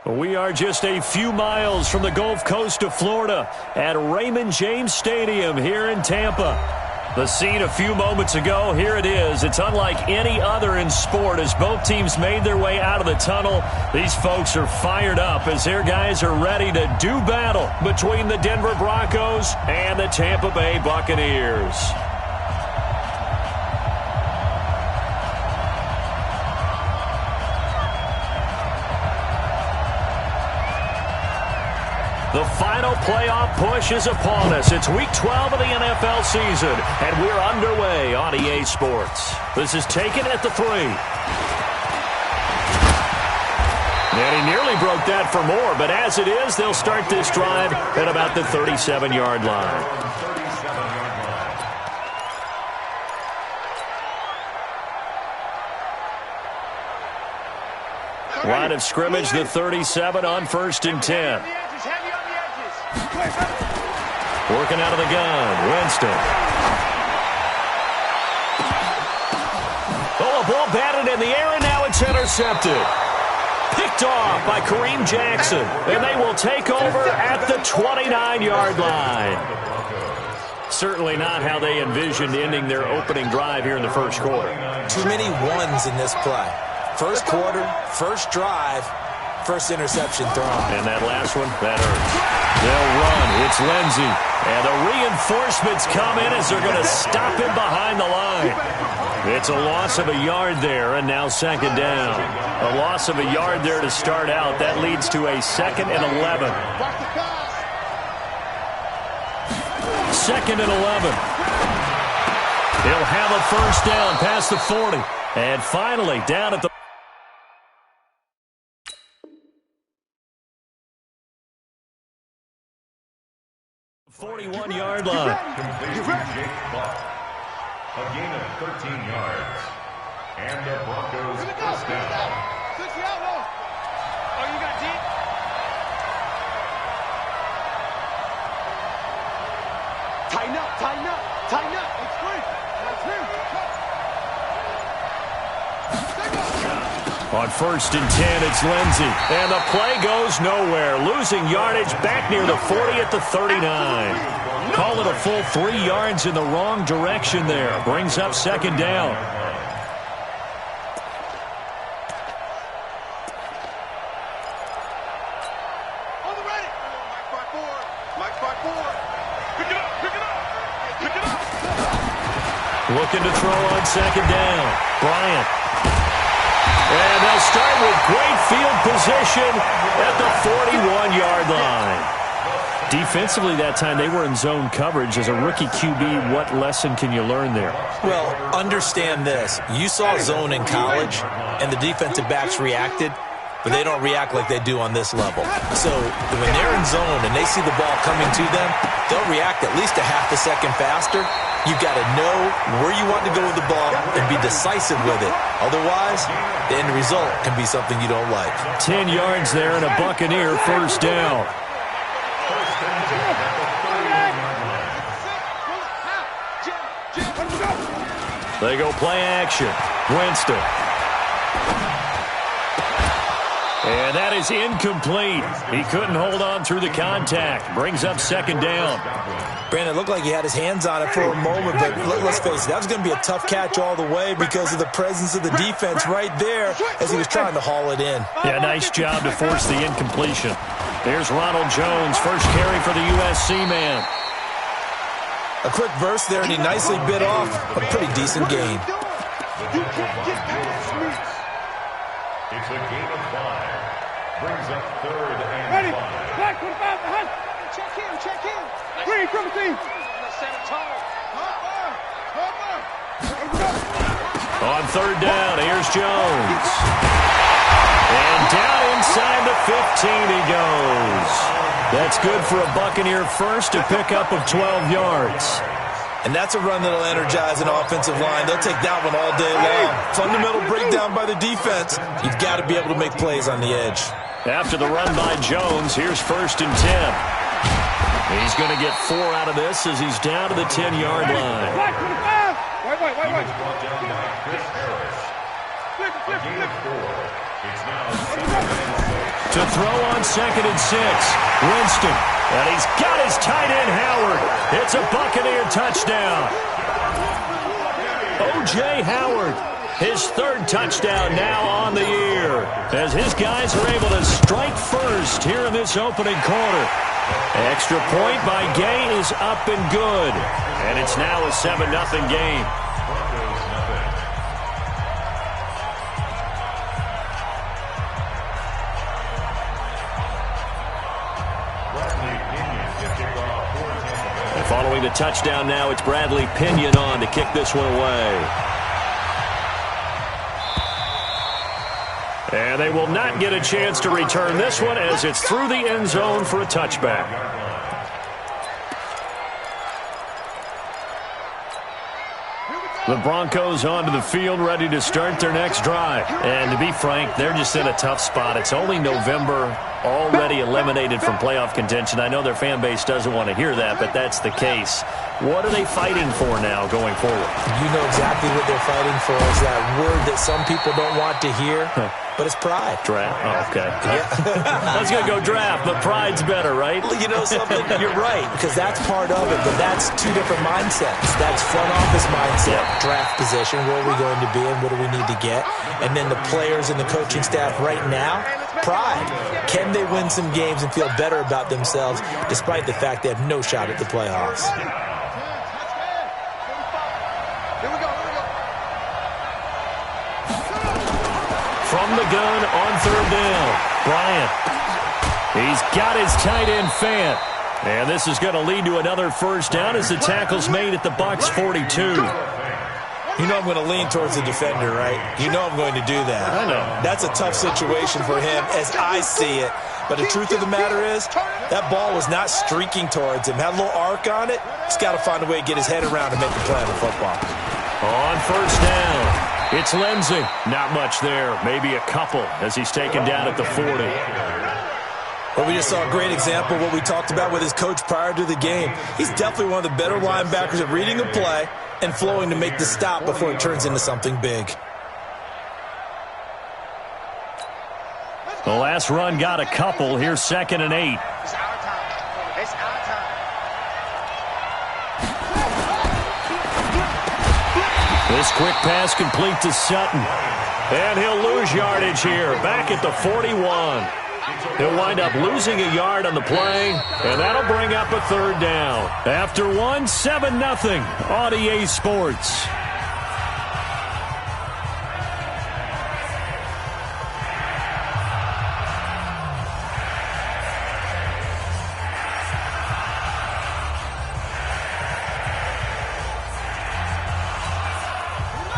We are just a few miles from the Gulf Coast of Florida at Raymond James Stadium here in Tampa. The scene a few moments ago, here it is. It's unlike any other in sport as both teams made their way out of the tunnel. These folks are fired up as their guys are ready to do battle between the Denver Broncos and the Tampa Bay Buccaneers. The final playoff push is upon us. It's Week 12 of the NFL season, and we're underway on EA Sports. This is taken at the 3. And he nearly broke that for more, but as it is, they'll start this drive at about the 37-yard line. Line of scrimmage, the 37 on 1st and 10. Working out of the gun, Winston. Oh, a ball batted in the air, and now it's intercepted. Picked off by Kareem Jackson, and they will take over at the 29-yard line. Certainly not how they envisioned ending their opening drive here in the first quarter. Too many ones in this play. First quarter, first drive, first interception thrown. And that last one, that hurts. They'll run. It's Lindsey. And the reinforcements come in as they're going to stop him behind the line. It's a loss of a yard there, and now second down. A loss of a yard there to start out. That leads to a 2nd and 11. 2nd and 11. He'll have a first down past the 40. And finally, down at the 41-yard line. A gain of 13 yards. And the Broncos first down. Oh, you got deep? Tighten up, tighten up, tighten up. It's free. That's him. On 1st and 10, it's Lindsey. And the play goes nowhere. Losing yardage back near the 40 at the 39. Call it a full 3 yards in the wrong direction there. Brings up second down. On the ready. Mike 5-4. Mike 5-4. Pick it up, pick it up. Pick it up. Looking to throw on second down. Bryant. And they'll start with great field position at the 41-yard line. Defensively that time, they were in zone coverage. As a rookie QB, what lesson can you learn there? Well, understand this. You saw zone in college, and the defensive backs reacted, but they don't react like they do on this level. So when they're in zone and they see the ball coming to them, they'll react at least a half a second faster. You've got to know where you want to go with the ball and be decisive with it. Otherwise, the end result can be something you don't like. 10 yards there and a Buccaneer first down. They go play action. Winston. And that is incomplete. He couldn't hold on through the contact. Brings up second down. Brandon, it looked like he had his hands on it for a moment, but let's face it, that was going to be a tough catch all the way because of the presence of the defense right there as he was trying to haul it in. Yeah, nice job to force the incompletion. There's Ronald Jones, first carry for the USC man. A quick burst there, and he nicely bit off a pretty decent gain. You can't get past me. It's a gain of 5. Brings up 3rd and 5. Ready? Black 25 behind. Check in, check in. Green from the team. Set a tone. On 3rd down, here's Jones. And down inside the 15 he goes. That's good for a Buccaneer first, a pickup of 12 yards. And that's a run that'll energize an offensive line. They'll take that one all day long. Fundamental breakdown by the defense. You've got to be able to make plays on the edge. After the run by Jones, here's 1st and 10. He's going to get 4 out of this as he's down to the 10-yard line. Black 25. Wait. He was brought down by Chris Harris. A gain of 4. It's now 7 and 6. To throw on 2nd and 6. Winston. And he's got his tight end, Howard. It's a Buccaneer touchdown. O.J. Howard, his 3rd touchdown now on the year, as his guys are able to strike first here in this opening quarter. Extra point by Gay is up and good. And it's now a 7-0 game. And following the touchdown now, it's Bradley Pinion on to kick this one away. And they will not get a chance to return this one as it's through the end zone for a touchback. The Broncos onto the field, ready to start their next drive. And to be frank, they're just in a tough spot. It's only November, already eliminated from playoff contention. I know their fan base doesn't want to hear that, but that's the case. What are they fighting for now going forward? You know exactly what they're fighting for. Is that word that some people don't want to hear, but it's pride. Draft. Oh, okay. Yeah. I was going to go draft, but pride's better, right? You know something? You're right, because that's part of it, but that's two different mindsets. That's front office mindset, draft position, where are we going to be and what do we need to get? And then the players and the coaching staff right now, pride. Can they win some games and feel better about themselves despite the fact they have no shot at the playoffs? From the gun on 3rd down, Bryant. He's got his tight end, Fant. And this is going to lead to another first down as the tackle's made at the Bucs 42. You know I'm going to lean towards the defender, right? You know I'm going to do that. I know. That's a tough situation for him as I see it. But the truth of the matter is, that ball was not streaking towards him. Had a little arc on it. He's got to find a way to get his head around and make the play on the football. On first down. It's Lindsey. Not much there. Maybe a couple as he's taken down at the 40. Well, we just saw a great example of what we talked about with his coach prior to the game. He's definitely one of the better linebackers at reading a play and flowing to make the stop before it turns into something big. The last run got a couple. Here's 2nd and 8. It's our time. It's our time. This quick pass complete to Sutton. And he'll lose yardage here. Back at the 41. He'll wind up losing a yard on the play, and that'll bring up a 3rd down. After 7-0 on EA Sports.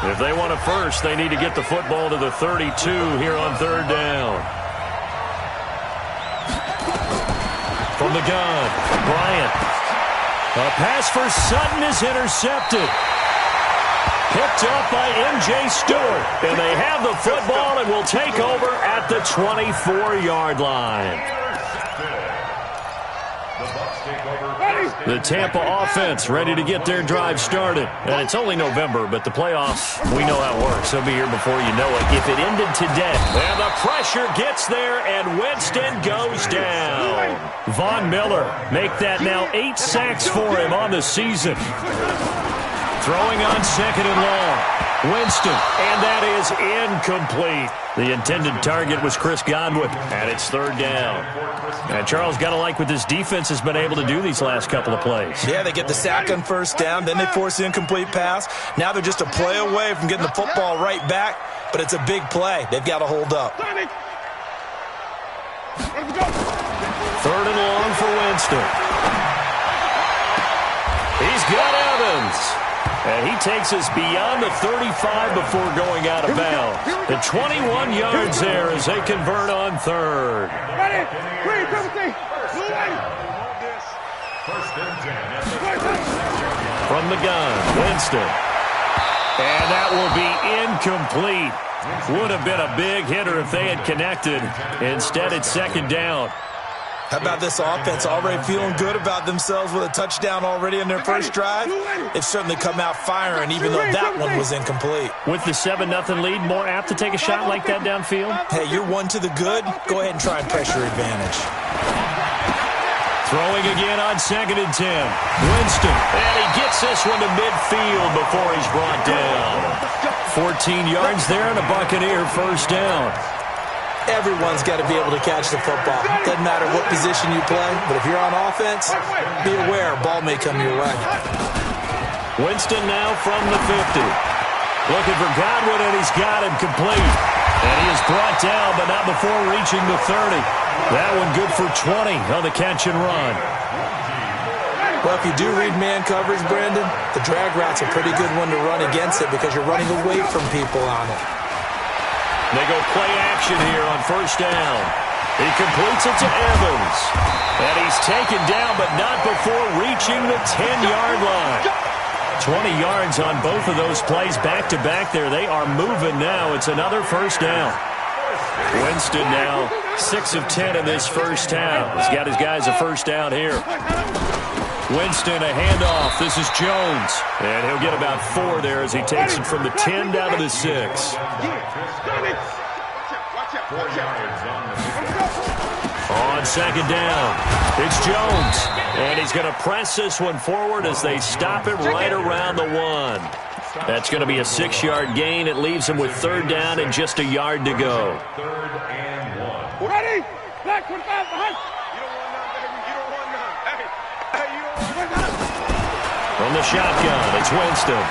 If they want a first, they need to get the football to the 32 here on 3rd down. From the gun, Bryant. A pass for Sutton is intercepted. Picked up by M.J. Stewart. And they have the football and will take over at the 24-yard line. The Tampa offense ready to get their drive started. And it's only November, but the playoffs, we know how it works. They'll be here before you know it. If it ended today, and the pressure gets there, and Winston goes down. Von Miller make that now 8 sacks for him on the season. Throwing on 2nd and long. Winston, and that is incomplete. The intended target was Chris Godwin, and it's 3rd down. And Charles, got to like what this defense has been able to do these last couple of plays. Yeah, they get the sack on 1st down, then they force the incomplete pass. Now they're just a play away from getting the football right back, but it's a big play. They've got to hold up. 3rd and long for Winston. He's got Evans. And he takes us beyond the 35 before going out of bounds. The 21 yards there as they convert on 3rd. From the gun, Winston. And that will be incomplete. Would have been a big hitter if they had connected. Instead, it's 2nd down. How about this offense already feeling good about themselves with a touchdown already in their first drive? They've certainly come out firing, even though that one was incomplete. With the 7-0 lead, more apt to take a shot like that downfield? Hey, you're one to the good. Go ahead and try and pressure advantage. Throwing again on 2nd and 10. Winston, and he gets this one to midfield before he's brought down. 14 yards there and a Buccaneer first down. Everyone's got to be able to catch the football. Doesn't matter what position you play, but if you're on offense, be aware a ball may come your way. Winston now from the 50. Looking for Godwin, and he's got him complete. And he is brought down, but not before reaching the 30. That one good for 20 on the catch and run. Well, if you do read man coverage, Brandon, the drag route's a pretty good one to run against it because you're running away from people on it. They go play action here on first down. He completes it to Evans. And he's taken down, but not before reaching the 10-yard line. 20 yards on both of those plays back-to-back there. They are moving now. It's another first down. Winston now 6 of 10 in this first half. He's got his guys a first down here. Winston, a handoff. This is Jones. And he'll get about 4 there as he takes it from the 10 down to the 6. On 2nd down, it's Jones. And he's going to press this one forward as they stop it right around the 1. That's going to be a 6-yard gain. It leaves him with 3rd down and just a yard to go. 3rd and 1. Ready? Black 25 behind. You don't want none, baby. You don't want none. Hey, you don't want none. From the shotgun, it's Winston.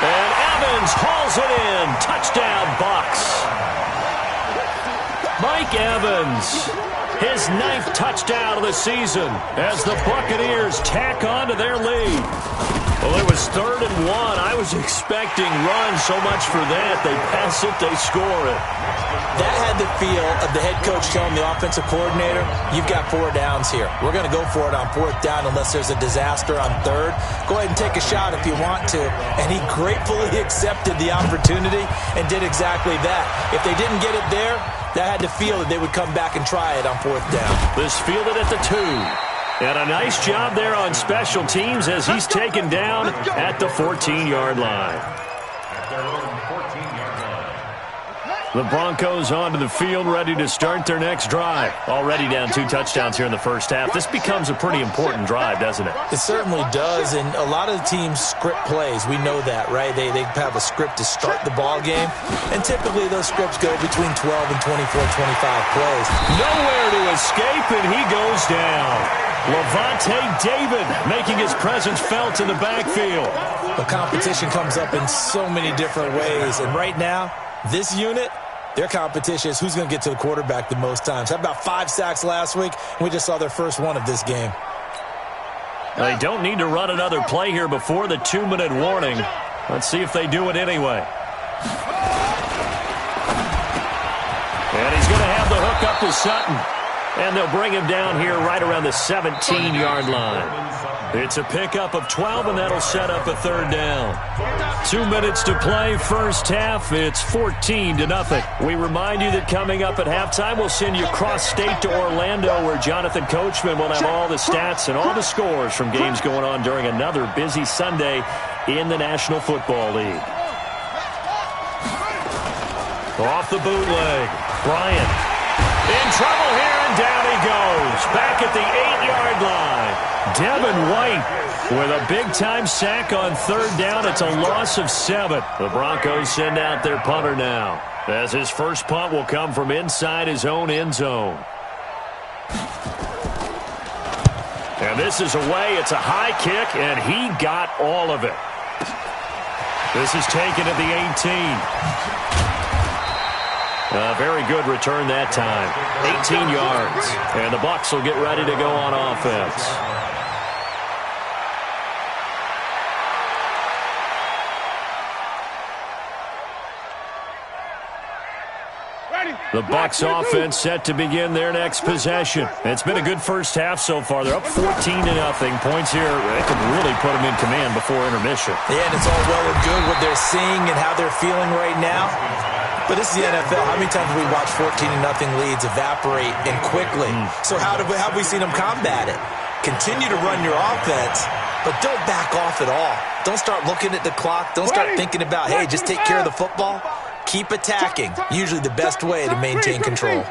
And Evans hauls it in. Touchdown, Bucs. Mike Evans, his 9th touchdown of the season as the Buccaneers tack on to their lead. Well, it was 3rd and 1. I was expecting run so much for that. They pass it, they score it. That had the feel of the head coach telling the offensive coordinator, you've got 4 downs here. We're going to go for it on 4th down unless there's a disaster on 3rd. Go ahead and take a shot if you want to. And he gratefully accepted the opportunity and did exactly that. If they didn't get it there, that had to feel that they would come back and try it on 4th down. This fielded at the 2. And a nice job there on special teams as he's taken down at the 14-yard line. At their own 14-yard line. The Broncos onto the field, ready to start their next drive. Already down 2 touchdowns here in the first half. This becomes a pretty important drive, doesn't it? It certainly does, and a lot of the teams script plays. We know that, right? They have a script to start the ball game, and typically those scripts go between 12 and 24, 25 plays. Nowhere to escape, and he goes down. Levante David making his presence felt in the backfield. The competition comes up in so many different ways, and right now, this unit, their competition is who's going to get to the quarterback the most times. How about 5 sacks last week? We just saw their first one of this game. They don't need to run another play here before the 2-minute warning. Let's see if they do it anyway. And he's going to have the hook up to Sutton. And they'll bring him down here right around the 17-yard line. It's a pickup of 12, and that'll set up a 3rd down. 2 minutes to play, first half. It's 14-0. We remind you that coming up at halftime, we'll send you cross-state to Orlando, where Jonathan Coachman will have all the stats and all the scores from games going on during another busy Sunday in the National Football League. Off the bootleg, Bryant. In trouble here, and down he goes. Back at the 8-yard line. Devin White with a big-time sack on 3rd down. It's a loss of 7. The Broncos send out their punter now, as his first punt will come from inside his own end zone. And this is away. It's a high kick, and he got all of it. This is taken at the 18. A very good return that time. 18 yards. And the Bucs will get ready to go on offense. The Bucs offense set to begin their next possession. It's been a good first half so far. They're up 14-0. Points here, they could really put them in command before intermission. Yeah, and it's all well and good what they're seeing and how they're feeling right now. But this is the NFL. How many times have we watched 14-0 leads evaporate and quickly? So how have we seen them combat it? Continue to run your offense, but don't back off at all. Don't start looking at the clock. Don't start thinking about, hey, just take care of the football. Keep attacking. Usually the best way to maintain control.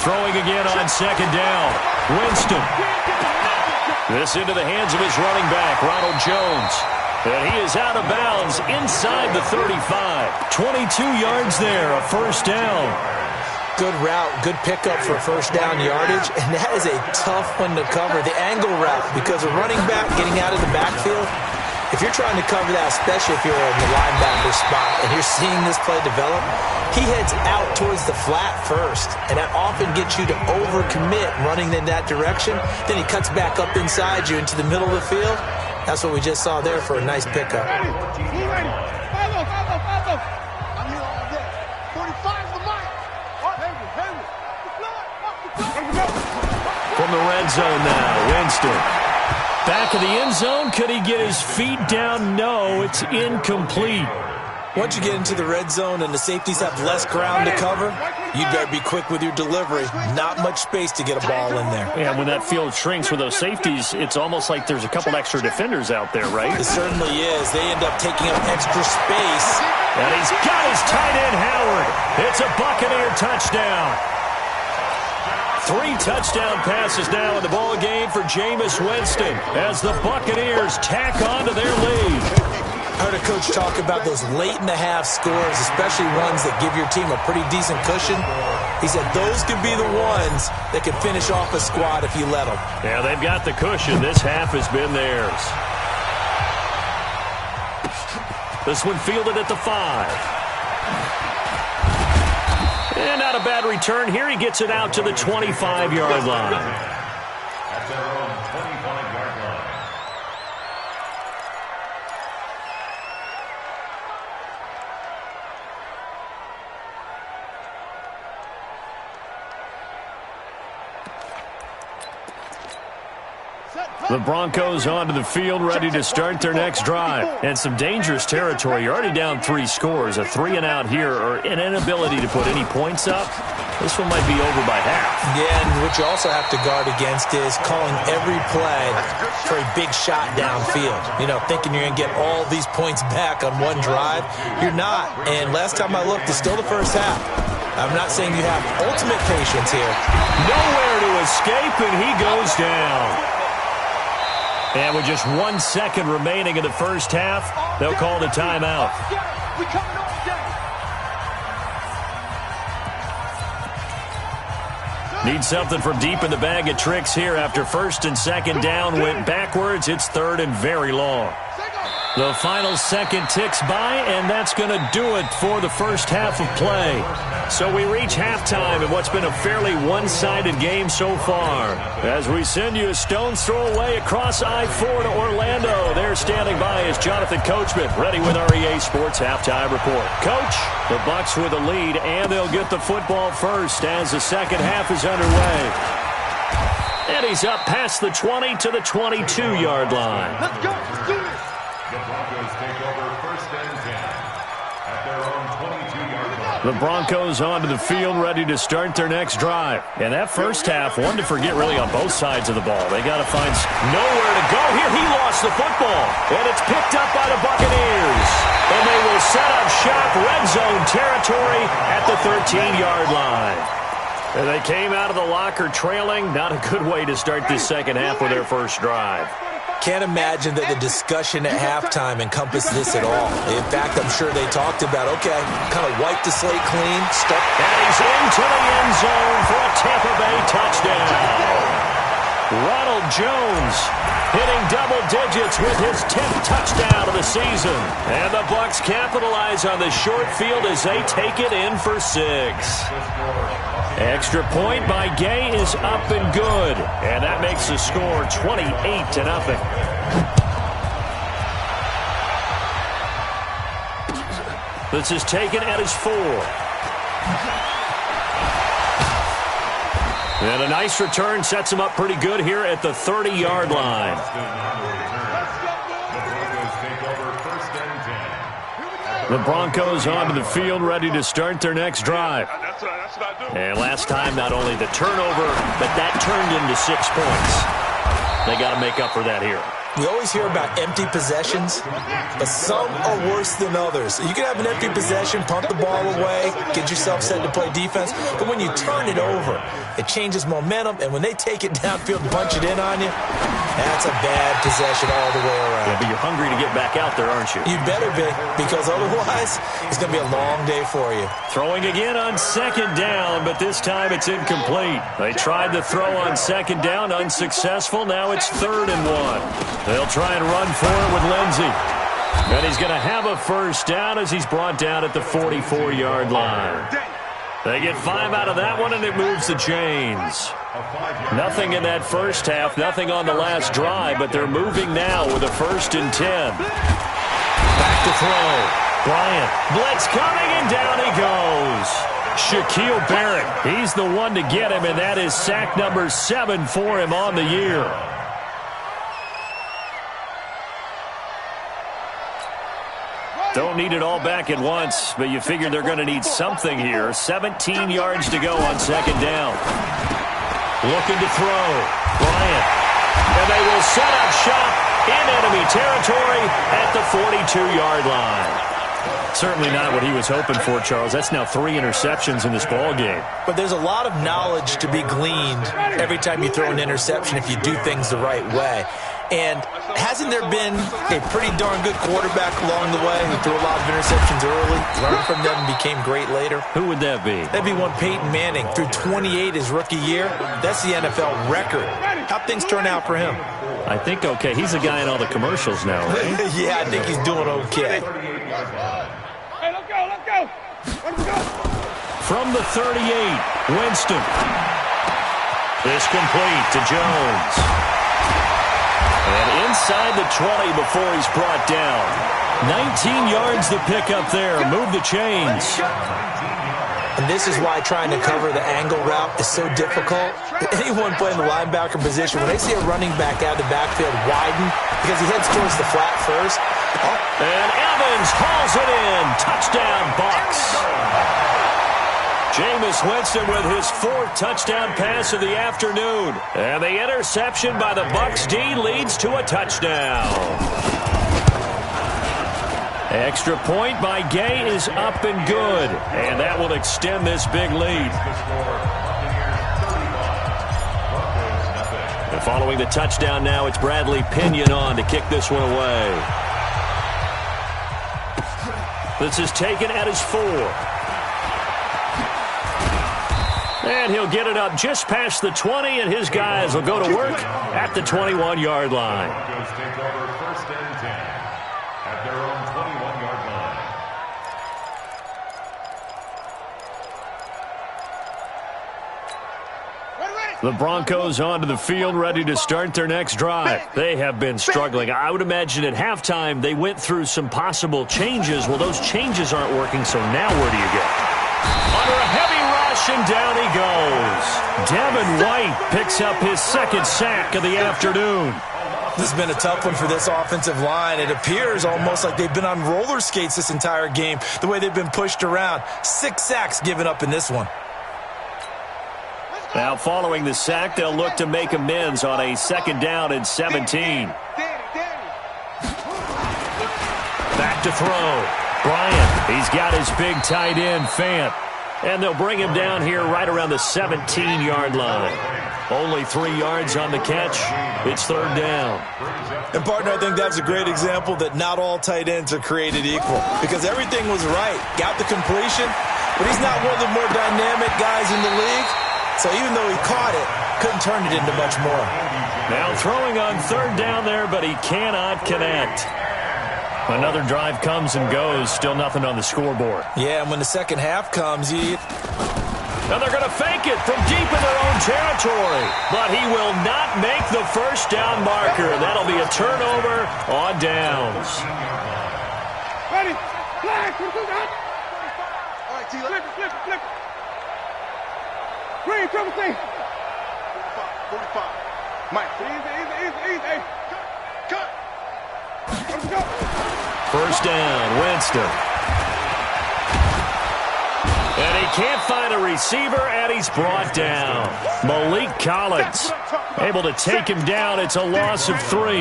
Throwing again on second down. Winston. This into the hands of his running back, Ronald Jones. And he is out of bounds inside the 35. 22 yards there, a first down. Good route, good pickup for first down yardage, and that is a tough one to cover, the angle route, because a running back getting out of the backfield, if you're trying to cover that, especially if you're in the linebacker spot and you're seeing this play develop, he heads out towards the flat first, and that often gets you to overcommit running in that direction. Then he cuts back up inside you into the middle of the field. That's what we just saw there for a nice pickup. From the red zone now, Winston. Back of the end zone. Could he get his feet down? No, it's incomplete. Once you get into the red zone and the safeties have less ground to cover, you better be quick with your delivery. Not much space to get a ball in there. Yeah, when that field shrinks with those safeties, it's almost like there's a couple extra defenders out there, right? It certainly is. They end up taking up extra space. And he's got his tight end, Howard. It's a Buccaneer touchdown. 3 touchdown passes now in the ball game for Jameis Winston as the Buccaneers tack on to their lead. I heard a coach talk about those late-in-the-half scores, especially ones that give your team a pretty decent cushion. He said those could be the ones that can finish off a squad if you let them. Yeah, they've got the cushion. This half has been theirs. This one fielded at the 5. And not a bad return here. He gets it out to the 25-yard line. At their own 25-yard line. The Broncos onto the field, ready to start their next drive. And some dangerous territory. You're already down 3 scores. A 3-and-out here, or an inability to put any points up. This one might be over by half. Yeah, and what you also have to guard against is calling every play for a big shot downfield. You know, thinking you're going to get all these points back on one drive. You're not. And last time I looked, it's still the first half. I'm not saying you have ultimate patience here. Nowhere to escape, and he goes down. And with just 1 second remaining in the first half, they'll call the timeout. Need something from deep in the bag of tricks here after first and second down went backwards. It's third and very long. The final second ticks by, and that's going to do it for the first half of play. So we reach halftime in what's been a fairly one-sided game so far. As we send you a stone's throw away across I-4 to Orlando. There standing by is Jonathan Coachman, ready with our EA Sports Halftime Report. Coach, the Bucs with the lead, and they'll get the football first as the second half is underway. And he's up past the 20 to the 22-yard line. Let's go. Let's do this. The Broncos take over first and 10 at their own 22-yard line. The Broncos onto the field, ready to start their next drive. And that first half, one to forget really on both sides of the ball. They got to find nowhere to go here. He lost the football, and it's picked up by the Buccaneers. And they will set up shop, red zone territory at the 13-yard line. And they came out of the locker trailing. Not a good way to start this second half with their first drive. Can't imagine that the discussion at halftime encompassed this at all. In fact, I'm sure they talked about, okay, kind of wipe the slate clean. And he's into the end zone for a Tampa Bay touchdown. Ronald Jones hitting double digits with his 10th touchdown of the season. And the Bucs capitalize on the short field as they take it in for 6. Extra point by Gay is up and good. And that makes the score 28-0. This is taken at his 4. And a nice return sets him up pretty good here at the 30-yard line. The Broncos take over The Broncos onto the field, ready to start their next drive. That's what I do. And last time, not only the turnover, but that turned into 6 points. They got to make up for that here. We always hear about empty possessions, but some are worse than others. You can have an empty possession, punt the ball away, get yourself set to play defense, but when you turn it over, it changes momentum, and when they take it downfield and punch it in on you, that's a bad possession all the way around. Yeah, but you're hungry to get back out there, aren't you? You better be, because otherwise, it's going to be a long day for you. Throwing again on second down, but this time it's incomplete. They tried to throw on second down, unsuccessful. Now it's 3rd and 1. They'll try and run for it with Lindsey. And he's going to have a first down as he's brought down at the 44-yard line. They get 5 out of that one, and it moves the chains. Nothing in that first half, nothing on the last drive, but they're moving now with a 1st and 10. Back to throw. Bryant, blitz coming, and down he goes. Shaquille Barrett, he's the one to get him, and that is sack number 7 for him on the year. Don't need it all back at once, but you figure they're going to need something here. 17 yards to go on second down. Looking to throw. Bryant. And they will set up shop in enemy territory at the 42-yard line. Certainly not what he was hoping for, Charles. That's now 3 interceptions in this ball game. But there's a lot of knowledge to be gleaned every time you throw an interception if you do things the right way. And hasn't there been a pretty darn good quarterback along the way who threw a lot of interceptions early, learned from them, and became great later? Who would that be? That'd be one Peyton Manning. Threw 28 his rookie year. That's the NFL record. How'd things turn out for him? I think okay. He's a guy in all the commercials now, right? Yeah, I think he's doing okay. Hey, let's go, let's go. Let's go. From the 38, Winston. This complete to Jones. And inside the 20 before he's brought down. 19 yards to pick up there. Move the chains. And this is why trying to cover the angle route is so difficult. Anyone playing the linebacker position, when they see a running back out of the backfield widen, because he heads towards the flat first. And Evans hauls it in. Touchdown, Bucs. Jameis Winston with his 4th touchdown pass of the afternoon. And the interception by the Bucs D leads to a touchdown. Extra point by Gay is up and good. And that will extend this big lead. And following the touchdown now, it's Bradley Pinion on to kick this one away. This is taken at his 4. And he'll get it up just past the 20, and his guys will go to work at the 21-yard line. Broncos take over 1st and 10 at their own 21-yard line. The Broncos onto the field, ready to start their next drive. They have been struggling. I would imagine at halftime they went through some possible changes. Well, those changes aren't working, so now where do you go? Under a heavy rush, and down he goes. Devin White picks up his 2nd sack of the afternoon. This has been a tough one for this offensive line. It appears almost like they've been on roller skates this entire game, the way they've been pushed around. 6 sacks given up in this one. Now, following the sack, they'll look to make amends on a 2nd down and 17. Back to throw. Bryant, he's got his big tight end, Fant. And they'll bring him down here right around the 17-yard line. Only 3 yards on the catch. It's 3rd down. And, partner, I think that's a great example that not all tight ends are created equal, because everything was right. Got the completion, but he's not one of the more dynamic guys in the league. So even though he caught it, couldn't turn it into much more. Now throwing on 3rd down there, but he cannot connect. Another drive comes and goes. Still nothing on the scoreboard. Yeah, and when the second half comes, and they're going to fake it from deep in their own territory. But he will not make the first down marker. That'll be a turnover on downs. Ready? Flag. All right, T. Flip it. Green, triple C. 45. Mike, easy. Cut. Let's go. First down, Winston. He can't find a receiver, and he's brought down. Malik Collins able to take him down. It's a loss of 3.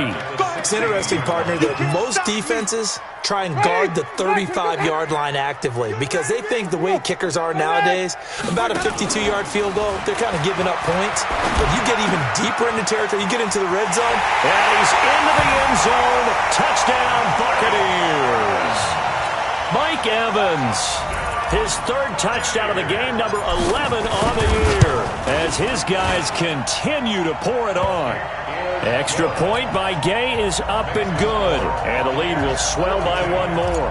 It's interesting, partner, that most defenses try and guard the 35-yard line actively because they think the way kickers are nowadays, about a 52-yard field goal, they're kind of giving up points. But you get even deeper into territory, you get into the red zone. And he's into the end zone. Touchdown, Buccaneers. Mike Evans, his 3rd touchdown of the game, number 11 on the year, as his guys continue to pour it on. Extra point by Gay is up and good, and the lead will swell by 1 more.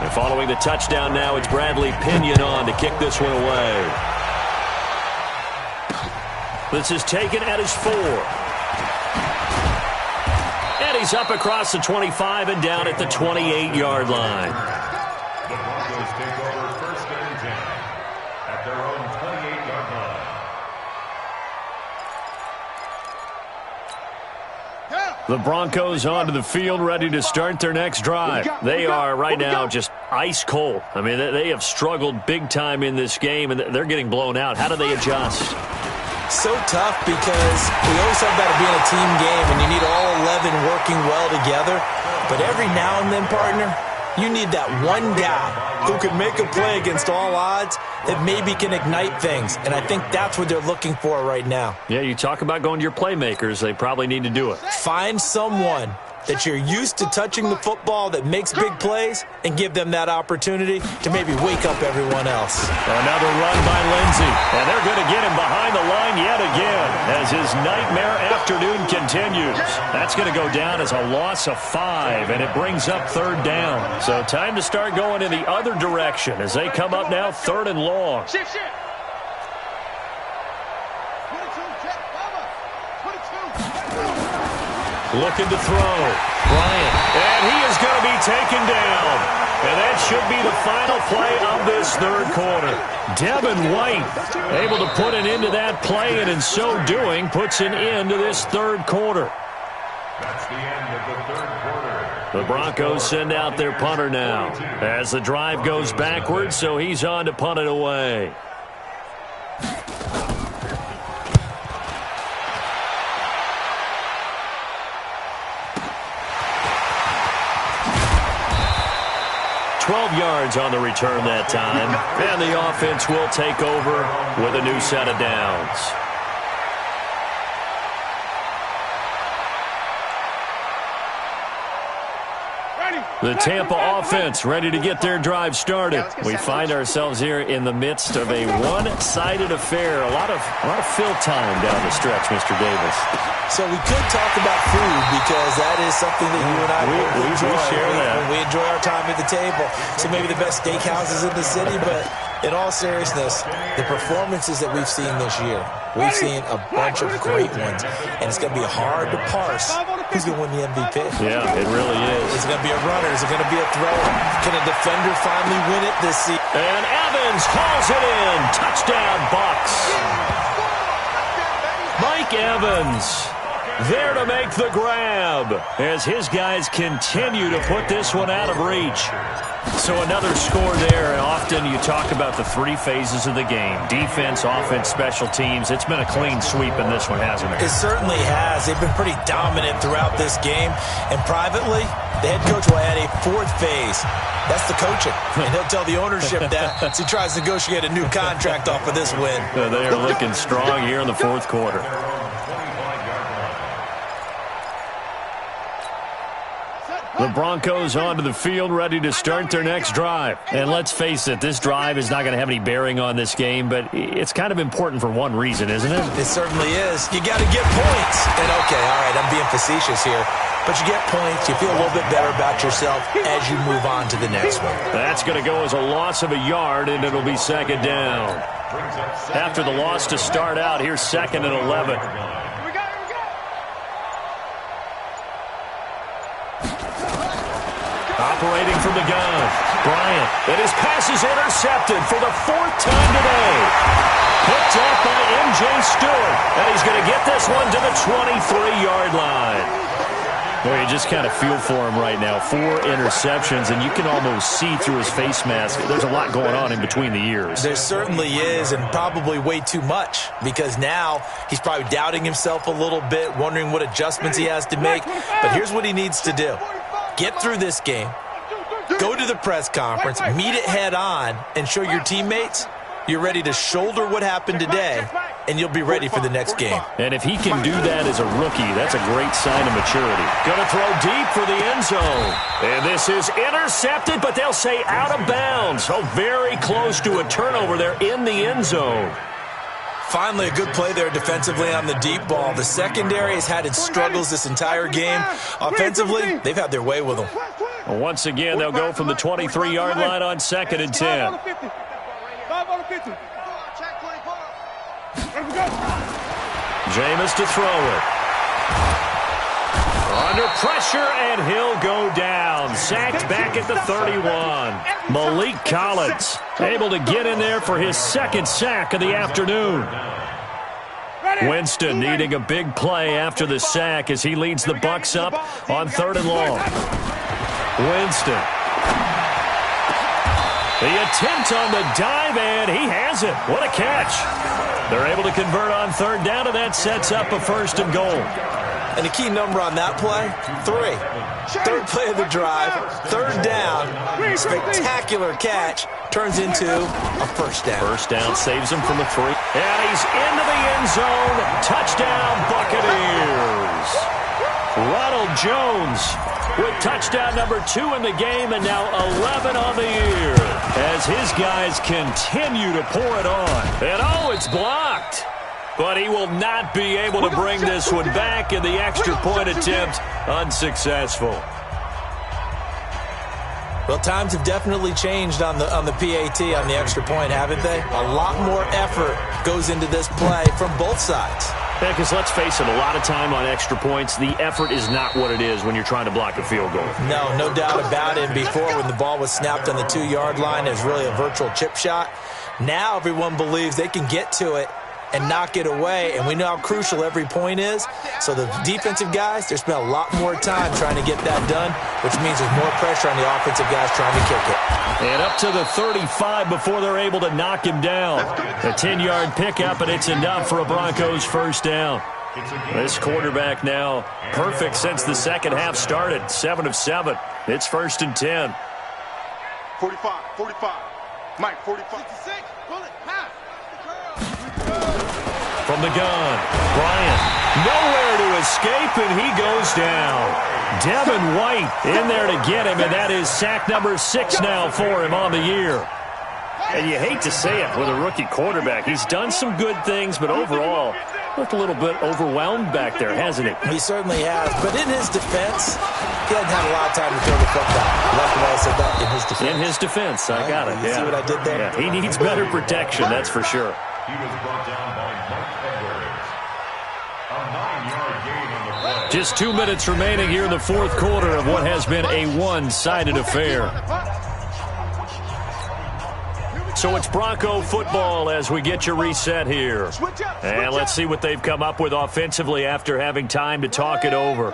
And following the touchdown now, it's Bradley Pinion on to kick this one away. This is taken at his 4. And he's up across the 25 and down at the 28-yard line. The Broncos take over 1st and 10 at their own 28-yard line. The Broncos onto the field, ready to start their next drive. They are right now just ice cold. I mean, they have struggled big time in this game, and they're getting blown out. How do they adjust? So tough because we always talk about it being a team game, and you need all 11 working well together. But every now and then, partner, you need that one guy who can make a play against all odds that maybe can ignite things. And I think that's what they're looking for right now. Yeah, you talk about going to your playmakers. They probably need to do it. Find someone that you're used to touching the football that makes big plays and give them that opportunity to maybe wake up everyone else. Another run by Lindsey, and they're going to get him behind the line yet again as his nightmare afternoon continues. That's going to go down as a loss of 5, and it brings up 3rd down. So time to start going in the other direction as they come up now 3rd and long. Shift. Looking to throw. Bryant. And he is going to be taken down. And that should be the final play of this 3rd quarter. Devin White able to put an end to that play, and in so doing, puts an end to this 3rd quarter. That's the end of the 3rd quarter. The Broncos send out their punter now as the drive goes backwards, so he's on to punt it away. Yards on the return that time, and the offense will take over with a new set of downs. The Tampa offense ready to get their drive started. We find ourselves here in the midst of a one-sided affair. A lot of fill time down the stretch, Mr. Davis. So we could talk about food because that is something that you and I enjoy. We share that. We enjoy our time at the table. So maybe the best steakhouses in the city, but in all seriousness, the performances that we've seen this year, we've seen a bunch of great ones, and it's going to be hard to parse who's going to win the MVP. Yeah, it really is. Is it going to be a runner? Is it going to be a thrower? Can a defender finally win it this season? And Evans hauls it in. Touchdown, Bucs. Mike Evans there to make the grab as his guys continue to put this one out of reach. So another score there, and often you talk about the 3 phases of the game. Defense, offense, special teams. It's been a clean sweep in this one, hasn't it? It certainly has. They've been pretty dominant throughout this game. And privately, the head coach will add a 4th phase. That's the coaching. And he'll tell the ownership that as he tries to negotiate a new contract off of this win. They are looking strong here in the 4th quarter. The Broncos onto the field, ready to start their next drive. And let's face it, this drive is not going to have any bearing on this game, but it's kind of important for one reason, isn't it? It certainly is. You got to get points. And okay, all right, I'm being facetious here. But you get points, you feel a little bit better about yourself as you move on to the next one. That's going to go as a loss of a yard, and it'll be 2nd down. After the loss to start out, here's 2nd and 11. Operating from the gun, Bryant. And his pass is intercepted for the 4th time today. Picked off by M.J. Stewart. And he's going to get this one to the 23-yard line. Well, you just kind of feel for him right now. 4 interceptions, and you can almost see through his face mask. There's a lot going on in between the ears. There certainly is, and probably way too much, because now he's probably doubting himself a little bit, wondering what adjustments he has to make. But here's what he needs to do. Get through this game, go to the press conference, meet it head on, and show your teammates you're ready to shoulder what happened today, and you'll be ready for the next game. And if he can do that as a rookie, that's a great sign of maturity. Going to throw deep for the end zone. And this is intercepted, but they'll say out of bounds. So very close to a turnover there in the end zone. Finally, a good play there defensively on the deep ball. The secondary has had its struggles this entire game. Offensively, they've had their way with them. Once again, they'll go from the 23-yard line on 2nd and 10. Jameis to throw it. Under pressure, and he'll go down. Sacked back at the 31. Malik Collins able to get in there for his 2nd sack of the afternoon. Winston needing a big play after the sack as he leads the Bucs up on 3rd and long. Winston. The attempt on the dive, and he has it. What a catch. They're able to convert on 3rd down, and that sets up a 1st and goal. And the key number on that play, 3. 3rd play of the drive, 3rd down, spectacular catch, turns into a 1st down. 1st down saves him from a 3. And he's into the end zone. Touchdown, Buccaneers. Ronald Jones with touchdown number 2 in the game, and now 11 on the year as his guys continue to pour it on. And oh, it's blocked. But he will not be able to bring this one back, in the extra point attempt unsuccessful. Well, times have definitely changed on the PAT, on the extra point, haven't they? A lot more effort goes into this play from both sides. Yeah, because let's face it, a lot of time on extra points, the effort is not what it is when you're trying to block a field goal. No doubt about it. Before, when the ball was snapped on the 2-yard line, it was really a virtual chip shot. Now everyone believes they can get to it and knock it away, and we know how crucial every point is. So the defensive guys, they spend a lot more time trying to get that done, which means there's more pressure on the offensive guys trying to kick it. And up to the 35 before they're able to knock him down. A 10-yard pickup, and it's enough for a Broncos 1st down. This quarterback now perfect since the second half started. 7 of 7. It's 1st and 10. 45. Mike, 45. 66. Bullet, half. From the gun, Bryant, nowhere to escape, and he goes down. Devin White in there to get him, and that is sack number 6 now for him on the year. And you hate to say it with a rookie quarterback. He's done some good things, but overall, looked a little bit overwhelmed back there, hasn't he? He certainly has, but in his defense, he hasn't had a lot of time to throw the football. I like the way I said that, in his defense. In his defense, I got it. You see what I did there? Yeah, he needs better protection, that's for sure. He was brought down by Mark Edwards. A 9-yard gain on the play. Just 2 minutes remaining here in the 4th quarter of what has been a one-sided affair. So it's Bronco football as we get you reset here. And let's see what they've come up with offensively after having time to talk it over.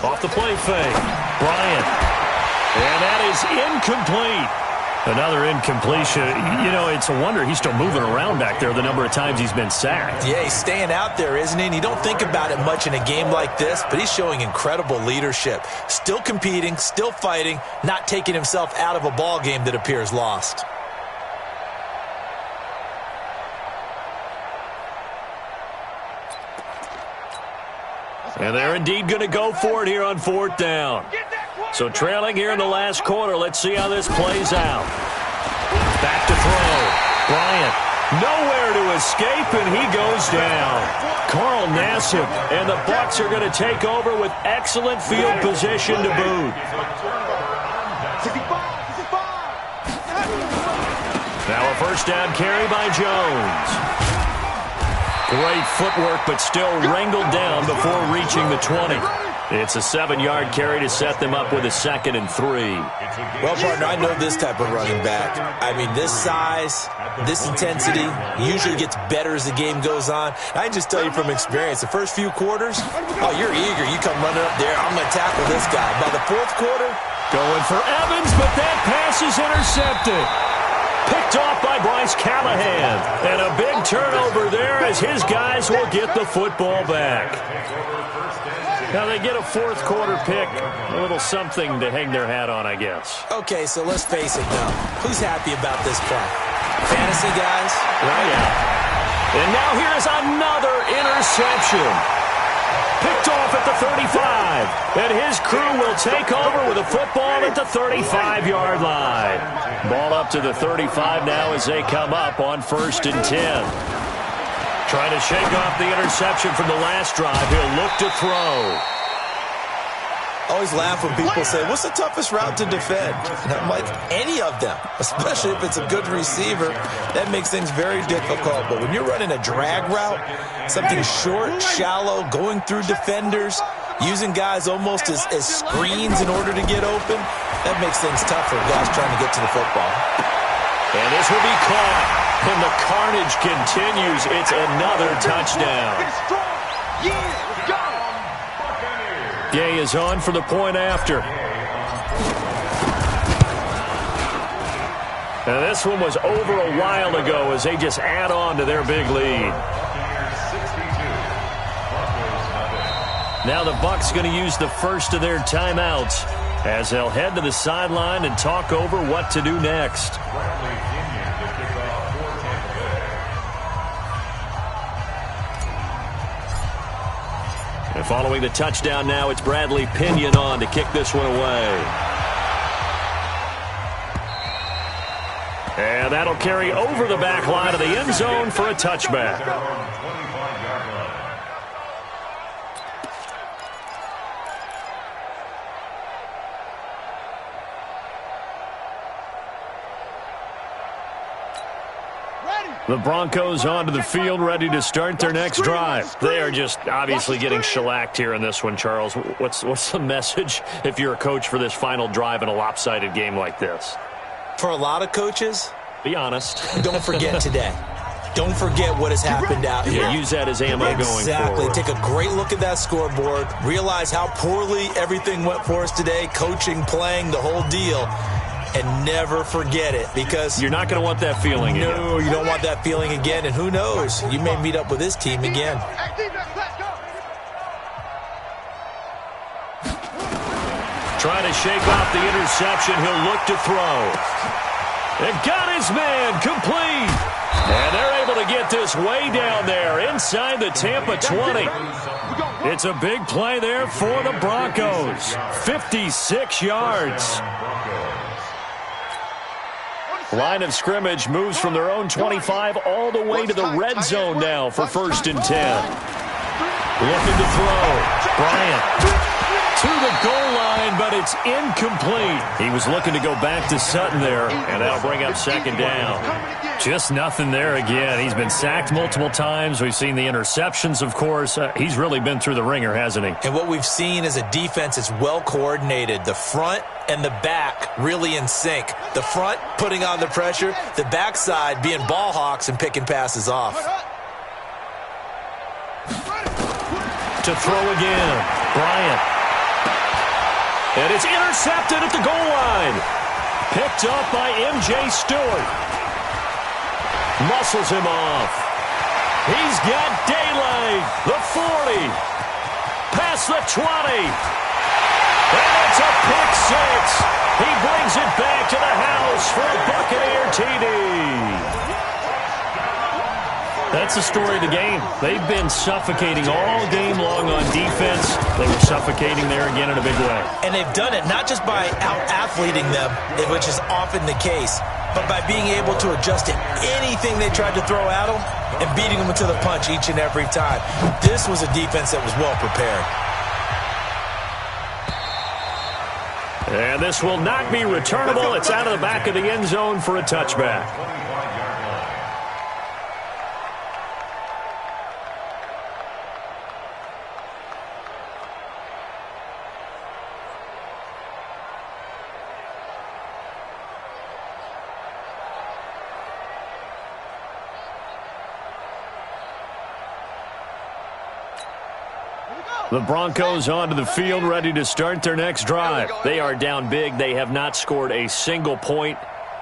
Off the play fake. Bryant. And that is incomplete. Another incompletion. You know, it's a wonder he's still moving around back there the number of times he's been sacked. Yeah, he's staying out there, isn't he? And you don't think about it much in a game like this, but he's showing incredible leadership. Still competing, still fighting, not taking himself out of a ball game that appears lost. And they're indeed going to go for it here on 4th down. So trailing here in the last quarter. Let's see how this plays out. Back to throw. Bryant. Nowhere to escape, and he goes down. Carl Nassib, and the Bucs are going to take over with excellent field position to boot. Now a 1st down carry by Jones. Great footwork, but still wrangled down before reaching the 20. It's a 7-yard carry to set them up with a 2nd and 3. Well, partner, I know this type of running back. I mean, this size, this intensity usually gets better as the game goes on. I just tell you from experience, the first few quarters, oh, you're eager. You come running up there, I'm going to tackle this guy. By the 4th quarter, going for Evans, but that pass is intercepted. Picked off by Bryce Callahan. And a big turnover there as his guys will get the football back. Now they get a 4th quarter pick. A little something to hang their hat on, I guess. Okay, so let's face it now. Who's happy about this play? Fantasy guys, right? Yeah. And now here is another interception. Picked off at the 35. And his crew will take over with a football at the 35-yard line. Ball up to the 35 now as they come up on 1st and 10. Trying to shake off the interception from the last drive. He'll look to throw. Always laugh when people say, what's the toughest route to defend? And I'm like, any of them, especially if it's a good receiver. That makes things very difficult. But when you're running a drag route, something short, shallow, going through defenders, using guys almost as screens in order to get open, that makes things tough for guys trying to get to the football. And this will be caught. And the carnage continues. It's another touchdown. Gay is on for the point after. And this one was over a while ago as they just add on to their big lead. Now the Bucs going to use the first of their timeouts as they'll head to the sideline and talk over what to do next. And following the touchdown now, it's Bradley Pinion on to kick this one away. And that'll carry over the back line of the end zone for a touchback. The Broncos onto the field, ready to start their next drive. They are just obviously getting shellacked here in this one, Charles. What's the message if you're a coach for this final drive in a lopsided game like this? For a lot of coaches, be honest. Don't forget today. Don't forget what has happened out here. Yeah, use that as ammo going forward. Exactly. Take a great look at that scoreboard. Realize how poorly everything went for us today. Coaching, playing, the whole deal. And never forget it, because you're not going to want that feeling again. No, you don't want that feeling again. And who knows? You may meet up with this team again. Trying to shake off the interception. He'll look to throw. And got his man complete. And they're able to get this way down there inside the Tampa 20. It's a big play there for the Broncos. 56 yards. Line of scrimmage moves from their own 25 all the way to the red zone now for 1st and 10. Looking to throw. Bryant to the goal line, but it's incomplete. He was looking to go back to Sutton there, and that'll bring up 2nd down. Just nothing there again. He's been sacked multiple times. We've seen the interceptions, of course. He's really been through the ringer, hasn't he? And what we've seen is a defense that's well coordinated. The front and the back really in sync. The front putting on the pressure, the backside being ball hawks and picking passes off. To throw again, Bryant. And it's intercepted at the goal line. Picked up by M.J. Stewart. Muscles him off. He's got daylight. The 40. Past the 20. And it's a pick six. He brings it back to the house for a Buccaneer TD. That's the story of the game. They've been suffocating all game long on defense. They were suffocating there again in a big way. And they've done it not just by out-athleting them, which is often the case, but by being able to adjust to anything they tried to throw at them and beating them to the punch each and every time. This was a defense that was well prepared. And this will not be returnable. It's out of the back of the end zone for a touchback. The Broncos onto the field, ready to start their next drive. They are down big. They have not scored a single point.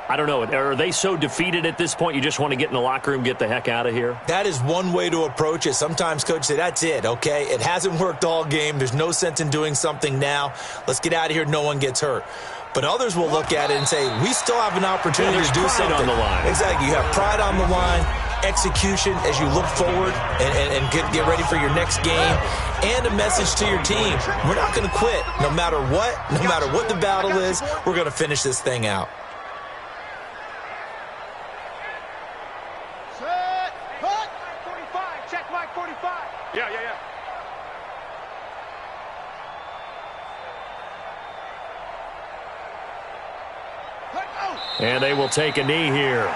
I don't know. Are they so defeated at this point you just want to get in the locker room, get the heck out of here? That is one way to approach it. Sometimes coaches say, that's it, okay? It hasn't worked all game. There's no sense in doing something now. Let's get out of here. No one gets hurt. But others will look at it and say, we still have an opportunity to do something. On the line. Exactly. You have pride on the line, execution as you look forward and get ready for your next game, and a message to your team. We're not going to quit no matter what the battle is. We're going to finish this thing out. Set, cut. 45, check Mike 45. Yeah. And they will take a knee here.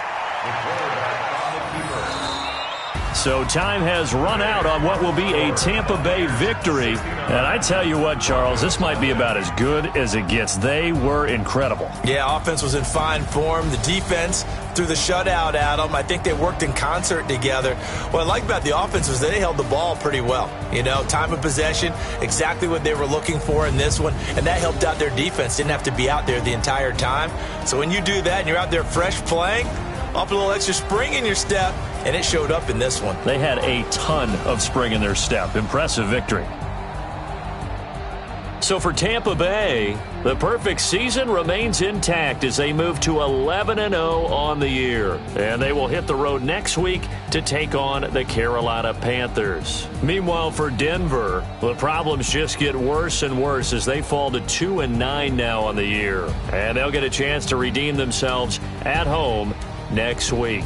So time has run out on what will be a Tampa Bay victory. And I tell you what, Charles, this might be about as good as it gets. They were incredible. Yeah, offense was in fine form. The defense threw the shutout at them. I think they worked in concert together. What I like about the offense was they held the ball pretty well. You know, time of possession, exactly what they were looking for in this one. And that helped out their defense. Didn't have to be out there the entire time. So when you do that and you're out there fresh playing, up a little extra spring in your step, and it showed up in this one. They had a ton of spring in their step. Impressive victory. So for Tampa Bay, the perfect season remains intact as they move to 11-0 on the year. And they will hit the road next week to take on the Carolina Panthers. Meanwhile, for Denver, the problems just get worse and worse as they fall to 2-9 now on the year. And they'll get a chance to redeem themselves at home next week.